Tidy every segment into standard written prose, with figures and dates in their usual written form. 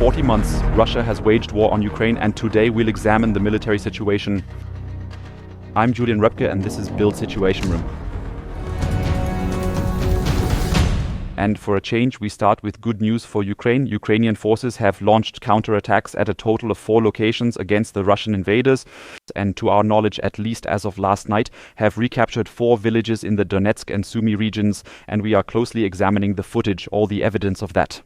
40 months, Russia has waged war on Ukraine, and today we'll examine the military situation. I'm Julian Röpke, and this is Build Situation Room. And for a change, we start with good news for Ukraine. Ukrainian forces have launched counterattacks at a total of 4 locations against the Russian invaders, and to our knowledge, at least as of last night, have recaptured 4 villages in the Donetsk and Sumy regions, and we are closely examining the footage, all the evidence of that.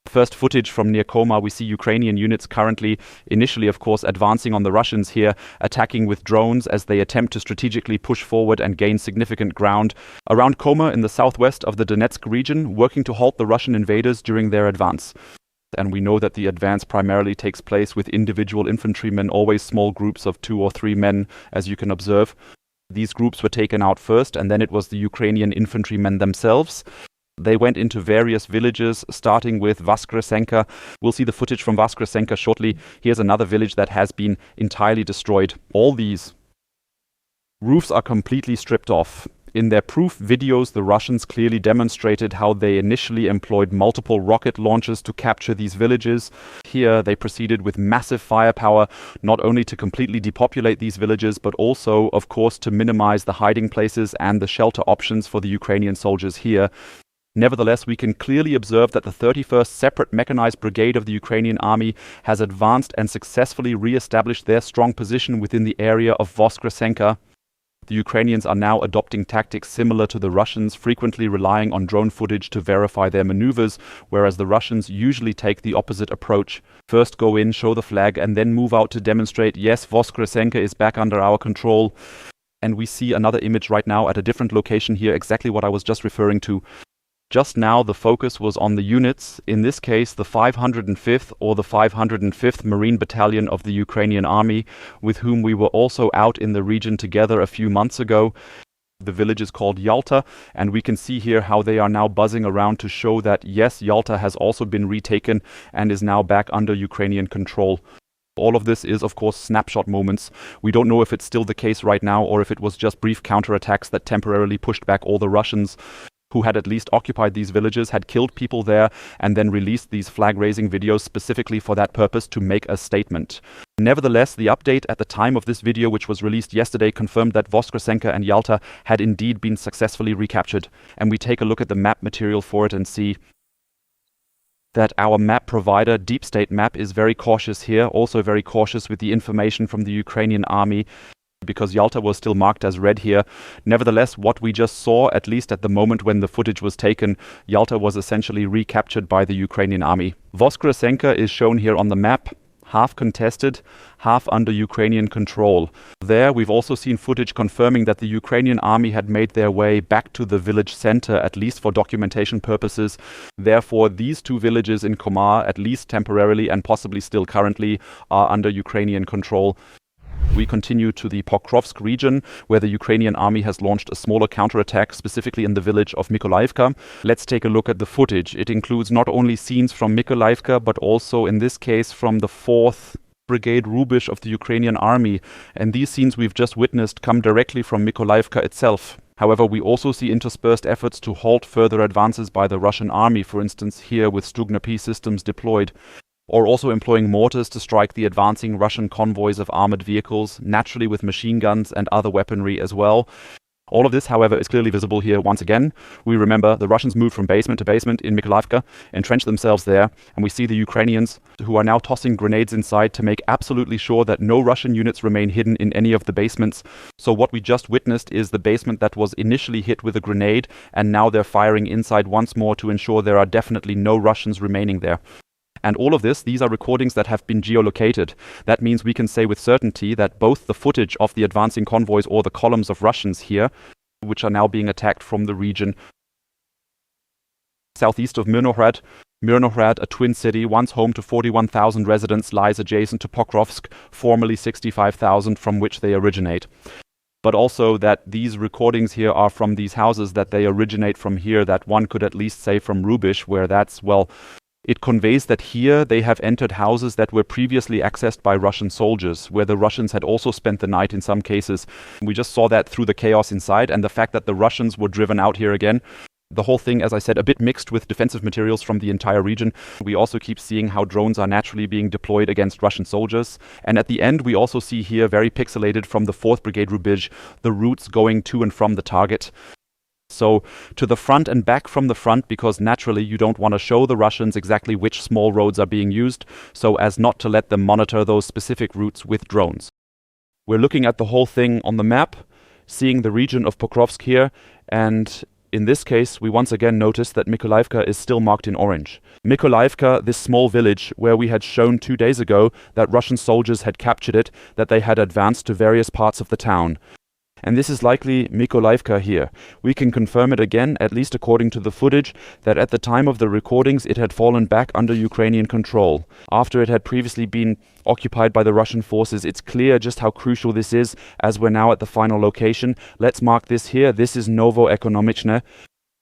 First footage from near Koma, we see Ukrainian units currently, initially of course, advancing on the Russians here, attacking with drones as they attempt to strategically push forward and gain significant ground around Koma in the southwest of the Donetsk region, working to halt the Russian invaders during their advance. And we know that the advance primarily takes place with individual infantrymen, always small groups of 2 or 3 men, as you can observe. These groups were taken out first, and then it was the Ukrainian infantrymen themselves. They went into various villages, starting with Voskresenka. We'll see the footage from Voskresenka shortly. Here's another village that has been entirely destroyed. All these roofs are completely stripped off. In their proof videos, the Russians clearly demonstrated how they initially employed multiple rocket launches to capture these villages. Here, they proceeded with massive firepower, not only to completely depopulate these villages, but also, of course, to minimize the hiding places and the shelter options for the Ukrainian soldiers here. Nevertheless, we can clearly observe that the 31st Separate Mechanized Brigade of the Ukrainian army has advanced and successfully re-established their strong position within the area of Voskresenka. The Ukrainians are now adopting tactics similar to the Russians, frequently relying on drone footage to verify their maneuvers, whereas the Russians usually take the opposite approach. First go in, show the flag, and then move out to demonstrate, yes, Voskresenka is back under our control. And we see another image right now at a different location here, exactly what I was just referring to. Just now, the focus was on the units, in this case the 505th or the 505th Marine Battalion of the Ukrainian Army, with whom we were also out in the region together a few months ago. The village is called Yalta, and we can see here how they are now buzzing around to show that, yes, Yalta has also been retaken and is now back under Ukrainian control. All of this is, of course, snapshot moments. We don't know if it's still the case right now or if it was just brief counterattacks that temporarily pushed back all the Russians who had at least occupied these villages, had killed people there, and then released these flag-raising videos specifically for that purpose to make a statement. Nevertheless, the update at the time of this video, which was released yesterday, confirmed that Voskresenka and Yalta had indeed been successfully recaptured. And we take a look at the map material for it and see that our map provider, Deep State Map, is very cautious here, also very cautious with the information from the Ukrainian army, because Yalta was still marked as red here. Nevertheless, what we just saw, at least at the moment when the footage was taken, Yalta was essentially recaptured by the Ukrainian army. Voskresenka is shown here on the map, half contested, half under Ukrainian control. There we've also seen footage confirming that the Ukrainian army had made their way back to the village center, at least for documentation purposes. Therefore, these 2 villages in Koma, at least temporarily and possibly still currently, are under Ukrainian control. We continue to the Pokrovsk region, where the Ukrainian army has launched a smaller counterattack, specifically in the village of Mykolaiivka. Let's take a look at the footage. It includes not only scenes from Mykolaiivka, but also, in this case, from the 4th Brigade Rubish of the Ukrainian army. And these scenes we've just witnessed come directly from Mykolaiivka itself. However, we also see interspersed efforts to halt further advances by the Russian army, for instance here with Stugna P systems deployed, or also employing mortars to strike the advancing Russian convoys of armored vehicles, naturally with machine guns and other weaponry as well. All of this, however, is clearly visible here once again. We remember the Russians moved from basement to basement in Mykolaiivka, entrenched themselves there, and we see the Ukrainians who are now tossing grenades inside to make absolutely sure that no Russian units remain hidden in any of the basements. So what we just witnessed is the basement that was initially hit with a grenade, and now they're firing inside once more to ensure there are definitely no Russians remaining there. And all of this, these are recordings that have been geolocated. That means we can say with certainty that both the footage of the advancing convoys or the columns of Russians here, which are now being attacked from the region southeast of Mirnohrad, a twin city, once home to 41,000 residents, lies adjacent to Pokrovsk, formerly 65,000 from which they originate. But also that these recordings here are from these houses, that they originate from here, that one could at least say from Rubish, where that's, well, it conveys that here they have entered houses that were previously accessed by Russian soldiers, where the Russians had also spent the night in some cases. We just saw that through the chaos inside and the fact that the Russians were driven out here again. The whole thing, as I said, a bit mixed with defensive materials from the entire region. We also keep seeing how drones are naturally being deployed against Russian soldiers. And at the end, we also see here, very pixelated from the 4th Brigade Rubij, the routes going to and from the target. So to the front and back from the front, because naturally you don't want to show the Russians exactly which small roads are being used, so as not to let them monitor those specific routes with drones. We're looking at the whole thing on the map, seeing the region of Pokrovsk here, and in this case, we once again notice that Mykolaiivka is still marked in orange. Mykolaiivka, this small village where we had shown 2 days ago that Russian soldiers had captured it, that they had advanced to various parts of the town. And this is likely Mykolaiivka here. We can confirm it again, at least according to the footage, that at the time of the recordings it had fallen back under Ukrainian control. After it had previously been occupied by the Russian forces, it's clear just how crucial this is, as we're now at the final location. Let's mark this here. This is Novoekonomichne.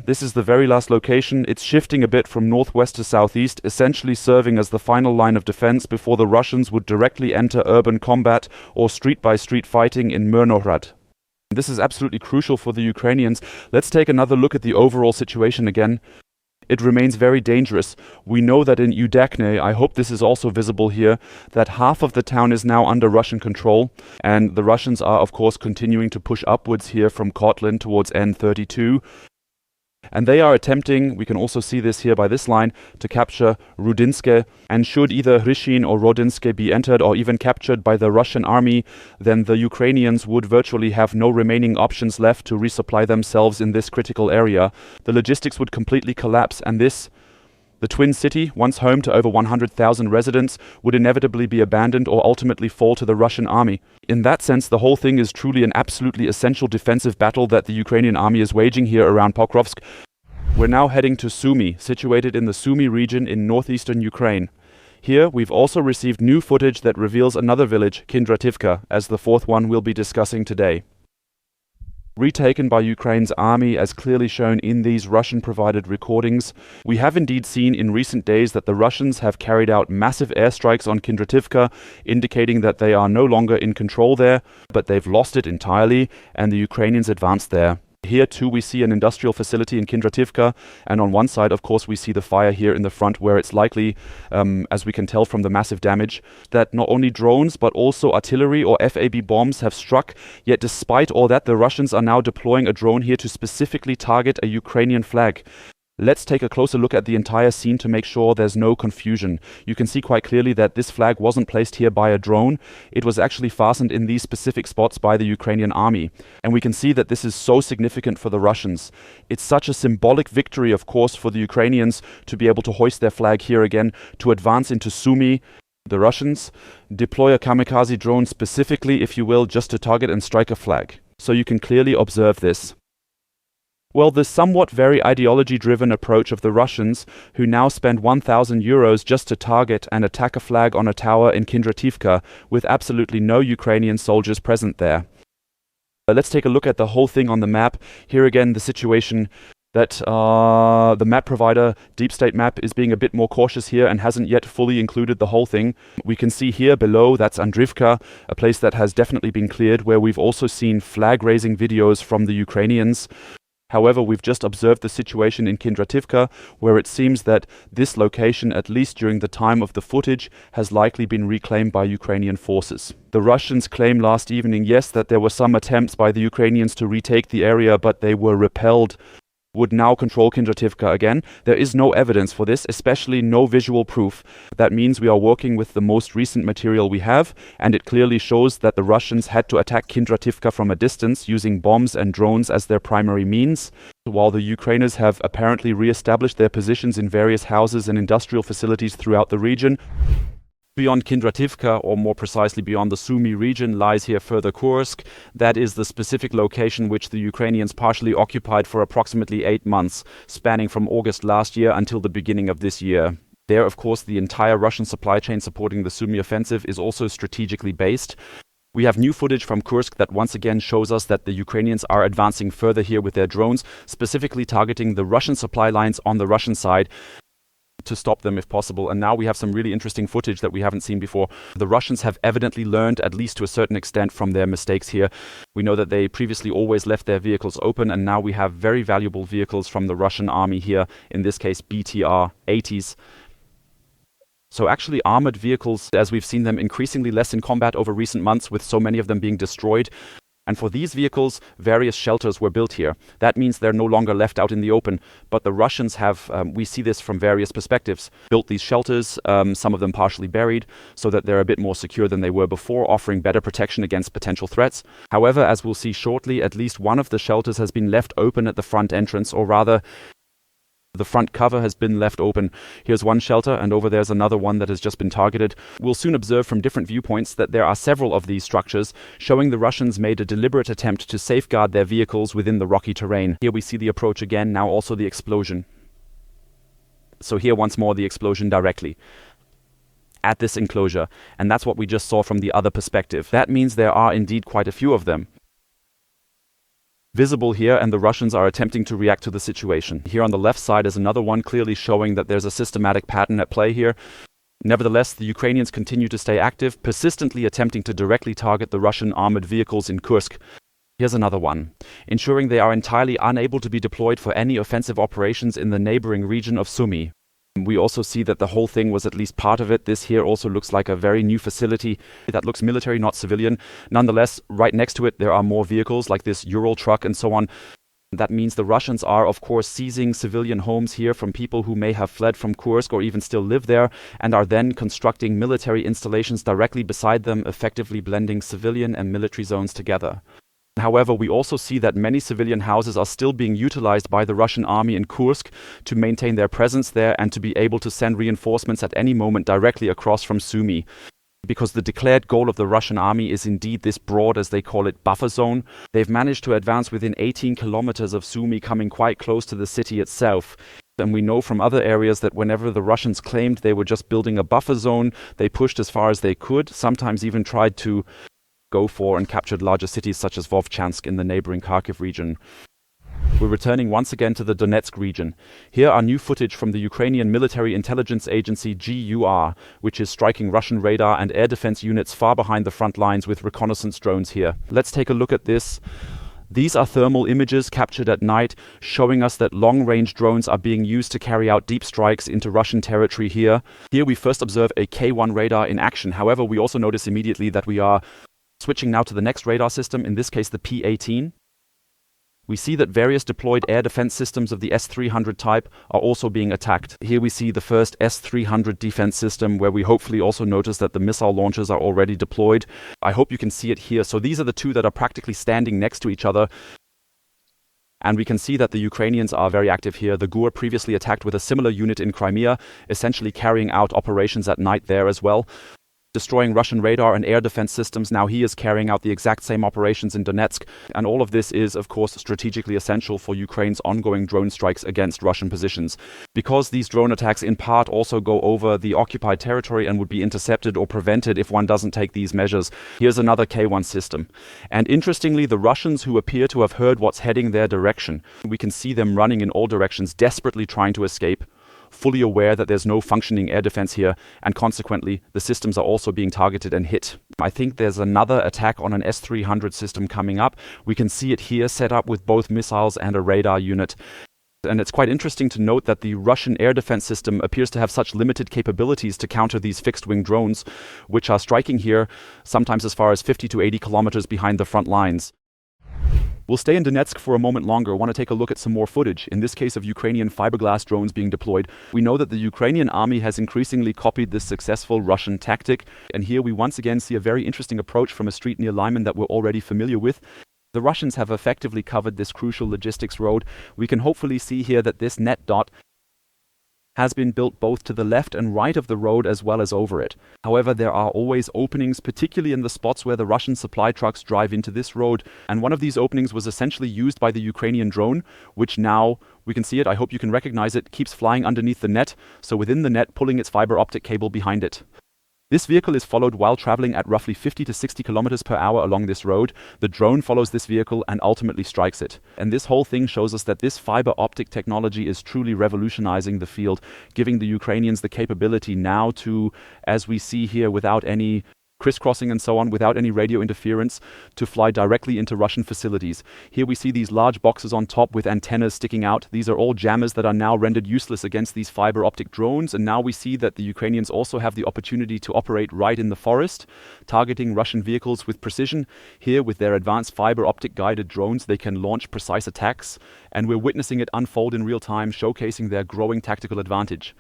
This is the very last location. It's shifting a bit from northwest to southeast, essentially serving as the final line of defense before the Russians would directly enter urban combat or street-by-street fighting in Mirnohrad. This is absolutely crucial for the Ukrainians. Let's take another look at the overall situation again. It remains very dangerous. We know that in Udakne, I hope this is also visible here, that half of the town is now under Russian control, and the Russians are of course continuing to push upwards here from Kotlin towards N32. And they are attempting, we can also see this here by this line, to capture Rudinske. And should either Hrishin or Rodinske be entered or even captured by the Russian army, then the Ukrainians would virtually have no remaining options left to resupply themselves in this critical area. The logistics would completely collapse, and this, the twin city, once home to over 100,000 residents, would inevitably be abandoned or ultimately fall to the Russian army. In that sense, the whole thing is truly an absolutely essential defensive battle that the Ukrainian army is waging here around Pokrovsk. We're now heading to Sumy, situated in the Sumy region in northeastern Ukraine. Here, we've also received new footage that reveals another village, Kindrativka, as the 4th one we'll be discussing today. Retaken by Ukraine's army, as clearly shown in these Russian-provided recordings. We have indeed seen in recent days that the Russians have carried out massive airstrikes on Kindrativka, indicating that they are no longer in control there, but they've lost it entirely, and the Ukrainians advanced there. Here too we see an industrial facility in Kindrativka, and on one side of course we see the fire here in the front, where it's likely, as we can tell from the massive damage, that not only drones but also artillery or FAB bombs have struck. Yet despite all that, the Russians are now deploying a drone here to specifically target a Ukrainian flag. Let's take a closer look at the entire scene to make sure there's no confusion. You can see quite clearly that this flag wasn't placed here by a drone. It was actually fastened in these specific spots by the Ukrainian army. And we can see that this is so significant for the Russians. It's such a symbolic victory, of course, for the Ukrainians to be able to hoist their flag here again, to advance into Sumy. The Russians deploy a kamikaze drone specifically, if you will, just to target and strike a flag. So you can clearly observe this. Well, the somewhat very ideology-driven approach of the Russians, who now spend 1,000 euros just to target and attack a flag on a tower in Kindrativka, with absolutely no Ukrainian soldiers present there. Let's take a look at the whole thing on the map. Here again, the situation that the map provider, Deep State Map, is being a bit more cautious here and hasn't yet fully included the whole thing. We can see here below, that's Andrivka, a place that has definitely been cleared, where we've also seen flag-raising videos from the Ukrainians. However, we've just observed the situation in Kindrativka, where it seems that this location, at least during the time of the footage, has likely been reclaimed by Ukrainian forces. The Russians claimed last evening, yes, that there were some attempts by the Ukrainians to retake the area, but they were repelled. Would now control Kindrativka again. There is no evidence for this, especially no visual proof. That means we are working with the most recent material we have, and it clearly shows that the Russians had to attack Kindrativka from a distance using bombs and drones as their primary means, while the Ukrainians have apparently re-established their positions in various houses and industrial facilities throughout the region. Beyond Kindrativka, or more precisely beyond the Sumy region, lies here further Kursk. That is the specific location which the Ukrainians partially occupied for approximately 8 months, spanning from August last year until the beginning of this year. There, of course, the entire Russian supply chain supporting the Sumy offensive is also strategically based. We have new footage from Kursk that once again shows us that the Ukrainians are advancing further here with their drones, specifically targeting the Russian supply lines on the Russian side. to stop them if possible. And now we have some really interesting footage that we haven't seen before. The Russians have evidently learned, at least to a certain extent, from their mistakes here. We know that they previously always left their vehicles open, and now we have very valuable vehicles from the Russian army here, in this case BTR-80s. So actually armored vehicles, as we've seen them increasingly less in combat over recent months, with so many of them being destroyed. And for these vehicles, various shelters were built here. That means they're no longer left out in the open. But the Russians have, we see this from various perspectives, built these shelters, some of them partially buried, so that they're a bit more secure than they were before, offering better protection against potential threats. However, as we'll see shortly, at least one of the shelters has been left open at the front entrance, or rather, the front cover has been left open. Here's one shelter, and over there's another one that has just been targeted. We'll soon observe from different viewpoints that there are several of these structures, showing the Russians made a deliberate attempt to safeguard their vehicles within the rocky terrain. Here we see the approach again, now also the explosion. So here once more the explosion directly at this enclosure, and that's what we just saw from the other perspective. That means there are indeed quite a few of them visible here, and the Russians are attempting to react to the situation. Here on the left side is another one, clearly showing that there's a systematic pattern at play here. Nevertheless, the Ukrainians continue to stay active, persistently attempting to directly target the Russian armored vehicles in Kursk. Here's another one, ensuring they are entirely unable to be deployed for any offensive operations in the neighboring region of Sumy. We also see that the whole thing was at least part of it. This here also looks like a very new facility that looks military, not civilian. Nonetheless, right next to it, there are more vehicles like this Ural truck and so on. That means the Russians are, of course, seizing civilian homes here from people who may have fled from Kursk or even still live there, and are then constructing military installations directly beside them, effectively blending civilian and military zones together. However, we also see that many civilian houses are still being utilized by the Russian army in Kursk to maintain their presence there and to be able to send reinforcements at any moment directly across from Sumy. Because the declared goal of the Russian army is indeed this broad, as they call it, buffer zone. They've managed to advance within 18 kilometers of Sumy, coming quite close to the city itself. And we know from other areas that whenever the Russians claimed they were just building a buffer zone, they pushed as far as they could, sometimes even tried to go for and captured larger cities such as Vovchansk in the neighboring Kharkiv region. We're returning once again to the Donetsk region. Here are new footage from the Ukrainian military intelligence agency GUR, which is striking Russian radar and air defense units far behind the front lines with reconnaissance drones here. Let's take a look at this. These are thermal images captured at night, showing us that long-range drones are being used to carry out deep strikes into Russian territory here. Here we first observe a K1 radar in action. However, we also notice immediately that we are switching now to the next radar system, in this case the P-18. We see that various deployed air defense systems of the S-300 type are also being attacked. Here we see the first S-300 defense system, where we hopefully also notice that the missile launchers are already deployed. I hope you can see it here. So these are the two that are practically standing next to each other. And we can see that the Ukrainians are very active here. The GUR previously attacked with a similar unit in Crimea, essentially carrying out operations at night there as well, destroying Russian radar and air defense systems. Now he is carrying out the exact same operations in Donetsk. And all of this is, of course, strategically essential for Ukraine's ongoing drone strikes against Russian positions. Because these drone attacks in part also go over the occupied territory and would be intercepted or prevented if one doesn't take these measures. Here's another K1 system. And interestingly, the Russians, who appear to have heard what's heading their direction, we can see them running in all directions, desperately trying to escape, fully aware that there's no functioning air defense here, and consequently the systems are also being targeted and hit. I think there's another attack on an S-300 system coming up. We can see it here set up with both missiles and a radar unit. And it's quite interesting to note that the Russian air defense system appears to have such limited capabilities to counter these fixed-wing drones, which are striking here sometimes as far as 50 to 80 kilometers behind the front lines. We'll stay in Donetsk for a moment longer. I want to take a look at some more footage, in this case of Ukrainian fiberglass drones being deployed. We know that the Ukrainian army has increasingly copied this successful Russian tactic, and here we once again see a very interesting approach from a street near Lyman that we're already familiar with. The Russians have effectively covered this crucial logistics road. We can hopefully see here that this net dot has been built both to the left and right of the road as well as over it. However, there are always openings, particularly in the spots where the Russian supply trucks drive into this road. And one of these openings was essentially used by the Ukrainian drone, which now, we can see it, I hope you can recognize it, keeps flying underneath the net, so within the net pulling its fiber optic cable behind it. This vehicle is followed while traveling at roughly 50 to 60 kilometers per hour along this road. The drone follows this vehicle and ultimately strikes it. And this whole thing shows us that this fiber optic technology is truly revolutionizing the field, giving the Ukrainians the capability now to, as we see here, without any crisscrossing and so on, without any radio interference, to fly directly into Russian facilities. Here we see these large boxes on top with antennas sticking out. These are all jammers that are now rendered useless against these fiber optic drones. And now we see that the Ukrainians also have the opportunity to operate right in the forest, targeting Russian vehicles with precision. Here, with their advanced fiber optic guided drones, they can launch precise attacks. And we're witnessing it unfold in real time, showcasing their growing tactical advantage.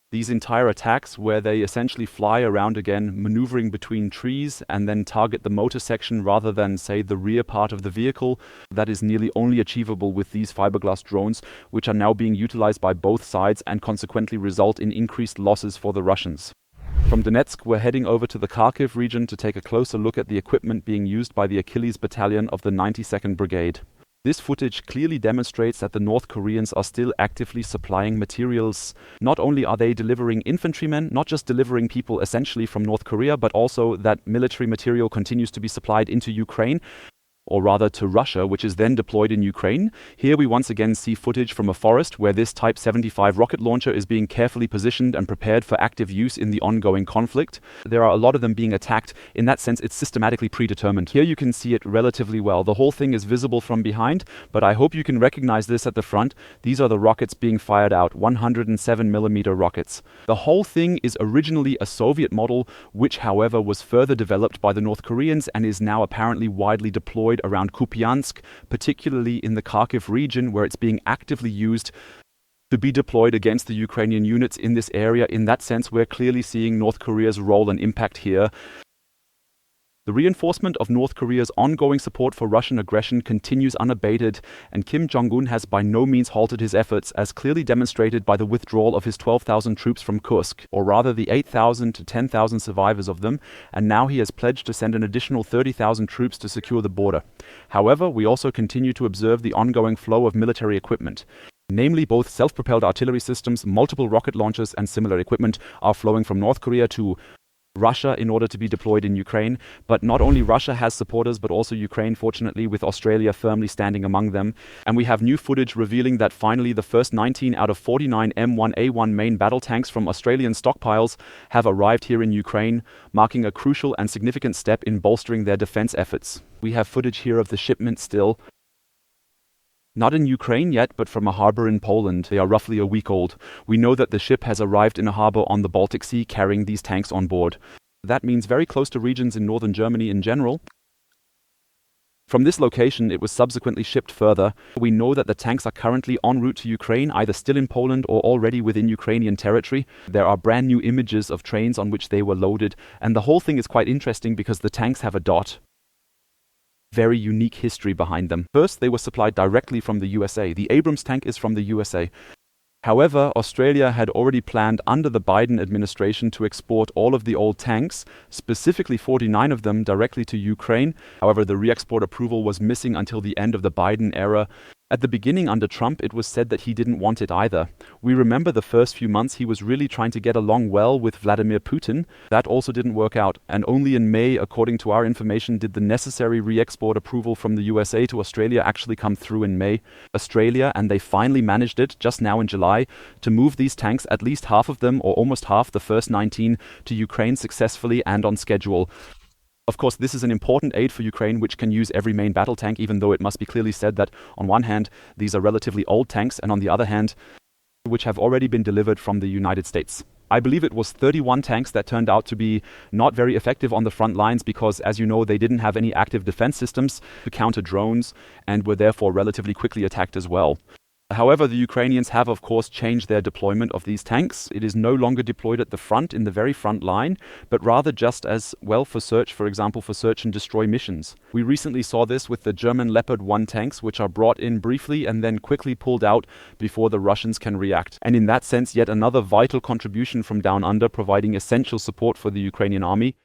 These entire attacks, where they essentially fly around again, maneuvering between trees and then target the motor section rather than, say, the rear part of the vehicle, that is nearly only achievable with these fiberglass drones, which are now being utilized by both sides and consequently result in increased losses for the Russians. From Donetsk, we're heading over to the Kharkiv region to take a closer look at the equipment being used by the Achilles Battalion of the 92nd Brigade. This footage clearly demonstrates that the North Koreans are still actively supplying materials. Not only are they delivering infantrymen, not just delivering people essentially from North Korea, but also that military material continues to be supplied into Ukraine, or rather to Russia, which is then deployed in Ukraine. Here we once again see footage from a forest where this Type 75 rocket launcher is being carefully positioned and prepared for active use in the ongoing conflict. There are a lot of them being attacked. In that sense, it's systematically predetermined. Here you can see it relatively well. The whole thing is visible from behind, but I hope you can recognize this at the front. These are the rockets being fired out, 107mm rockets. The whole thing is originally a Soviet model, which however was further developed by the North Koreans and is now apparently widely deployed around Kupiansk, particularly in the Kharkiv region, where it's being actively used to be deployed against the Ukrainian units in this area. In that sense, we're clearly seeing North Korea's role and impact here. The reinforcement of North Korea's ongoing support for Russian aggression continues unabated, and Kim Jong-un has by no means halted his efforts, as clearly demonstrated by the withdrawal of his 12,000 troops from Kursk, or rather the 8,000 to 10,000 survivors of them, and now he has pledged to send an additional 30,000 troops to secure the border. However, we also continue to observe the ongoing flow of military equipment. Namely, both self-propelled artillery systems, multiple rocket launchers, and similar equipment are flowing from North Korea to Russia in order to be deployed in Ukraine. But not only Russia has supporters, but also Ukraine, fortunately, with Australia firmly standing among them. And we have new footage revealing that finally the first 19 out of 49 M1A1 main battle tanks from Australian stockpiles have arrived here in Ukraine, marking a crucial and significant step in bolstering their defense efforts. We have footage here of the shipment still. Not in Ukraine yet, but from a harbor in Poland. They are roughly a week old. We know that the ship has arrived in a harbor on the Baltic Sea carrying these tanks on board. That means very close to regions in northern Germany in general. From this location, it was subsequently shipped further. We know that the tanks are currently en route to Ukraine, either still in Poland or already within Ukrainian territory. There are brand new images of trains on which they were loaded, and the whole thing is quite interesting because the tanks have a dot. Very unique history behind them. First, they were supplied directly from the USA. The Abrams tank is from the USA. However, Australia had already planned under the Biden administration to export all of the old tanks, specifically 49 of them, directly to Ukraine. However, the re-export approval was missing until the end of the Biden era. At the beginning, under Trump, it was said that he didn't want it either. We remember the first few months he was really trying to get along well with Vladimir Putin. That also didn't work out, and only in May, according to our information, did the necessary re-export approval from the USA to Australia actually come through in May. Australia, and they finally managed it just now in July, to move these tanks, at least half of them, or almost half, the first 19, to Ukraine successfully and on schedule. Of course, this is an important aid for Ukraine, which can use every main battle tank, even though it must be clearly said that, on one hand, these are relatively old tanks, and on the other hand, which have already been delivered from the United States. I believe it was 31 tanks that turned out to be not very effective on the front lines because, as you know, they didn't have any active defense systems to counter drones and were therefore relatively quickly attacked as well. However, the Ukrainians have, of course, changed their deployment of these tanks. It is no longer deployed at the front, in the very front line, but rather just as well for search, for example, for search and destroy missions. We recently saw this with the German Leopard 1 tanks, which are brought in briefly and then quickly pulled out before the Russians can react. And in that sense, yet another vital contribution from down under, providing essential support for the Ukrainian army.